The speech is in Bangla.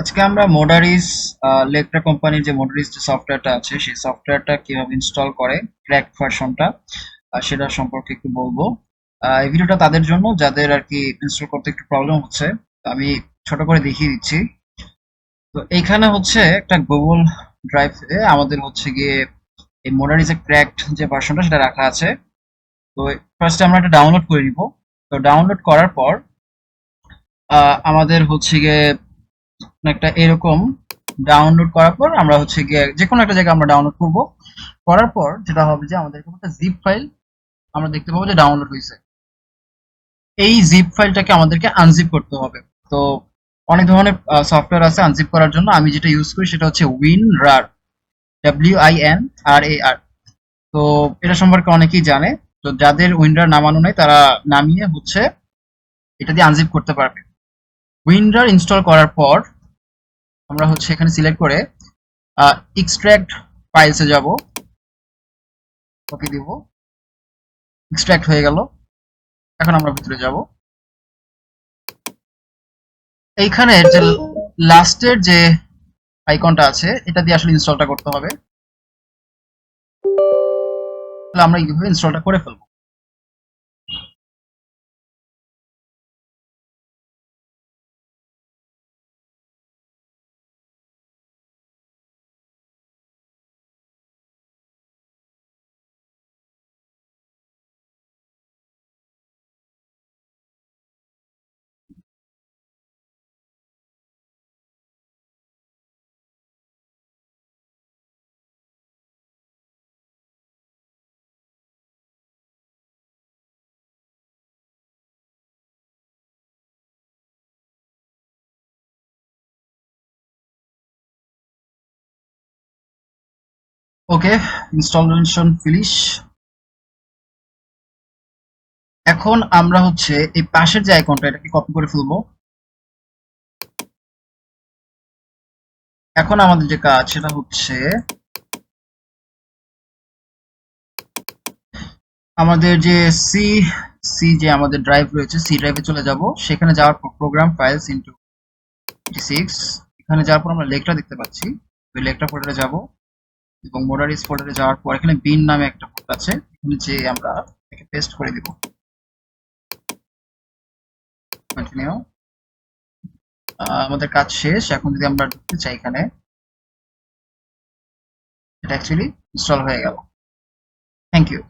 আজকে আমরা মোডারিস লেকটা কোম্পানির যে মোডারিস যে সফটওয়্যারটা আছে সেই সফটওয়্যারটা কিভাবে ইনস্টল করে ক্র্যাক ভার্সনটা সেটা সম্পর্কে একটু বলবো। এই ভিডিওটা তাদের জন্য যাদের আর কি ইনস্টল করতে একটু প্রবলেম হচ্ছে। তো আমি ছোট করে দেখিয়ে দিচ্ছি। তো এইখানে হচ্ছে একটা গুগল ড্রাইভ আমাদের হচ্ছে গিয়ে এই মোডারিসের ক্র্যাকড যে ভার্সনটা সেটা রাখা আছে। তো ফার্স্টে আমরা এটা ডাউনলোড করে নিব। তো ডাউনলোড করার পর আমাদের হচ্ছে গিয়ে একটা এরকম ডাউনলোড করার পর আমরা হচ্ছে গিয়ে যেকোনো একটা জায়গায় আমরা ডাউনলোড করব। করার পর যেটা হবে যে আমাদের একটা জিপ ফাইল আমরা দেখতে পাবো যে ডাউনলোড হয়েছে। এই জিপ ফাইলটাকে আমাদেরকে আনজিপ করতে হবে। তো অনেক ধরনের সফটওয়্যার আছে আনজিপ করার জন্য। আমি যেটা ইউজ করি সেটা হচ্ছে WinRAR, WinRAR। তো এটা সম্পর্কে অনেকেই জানে। তো যাদের WinRAR নামানো নাই তারা নামিয়ে হচ্ছে এটা দিয়ে আনজিপ করতে পারবে। WinRAR ইনস্টল করার পর আমরা হচ্ছে এখানে সিলেক্ট করে এক্সট্রাক্ট ফাইলসে যাব, ওকে দিব। এক্সট্রাক্ট হয়ে গেল। এখন আমরা ভিতরে যাব। এইখানের যে লাস্টের যে আইকনটা আছে এটা দিয়ে আসলে ইনস্টলটা করতে হবে। তাহলে আমরা এইভাবে ইনস্টলটা করে ফেলবো। ওকে, ইনস্টলেশন ফিনিশ। এখন আমরা হচ্ছে এই পাশের যে আইকনটা এটাকে কপি করে ফেলবো। এখন আমাদের যে কাজ সেটা হচ্ছে আমাদের যে সি সি যে আমাদের ড্রাইভ রয়েছে সি ড্রাইভে চলে যাব। সেখানে যাওয়ার পর প্রোগ্রাম ফাইলস ইনটু 56, এখানে যাওয়ার পর আমরা লেকটা দেখতে পাচ্ছি। ওই লেকটা ফোল্ডারে যাব এবং মোডারিস ফোল্ডারে যাওয়ার পর এখানে বিন নামে একটা ফোল্ডার আছে, এখানে যে আমরা এটাকে পেস্ট করে দিব। কন্টিনিউ। আমাদের কাজ শেষ। এখন যদি আমরা ঢুকতে চাই এখানে, এটা অ্যাকচুয়ালি ইনস্টল হয়ে গেল। Thank you.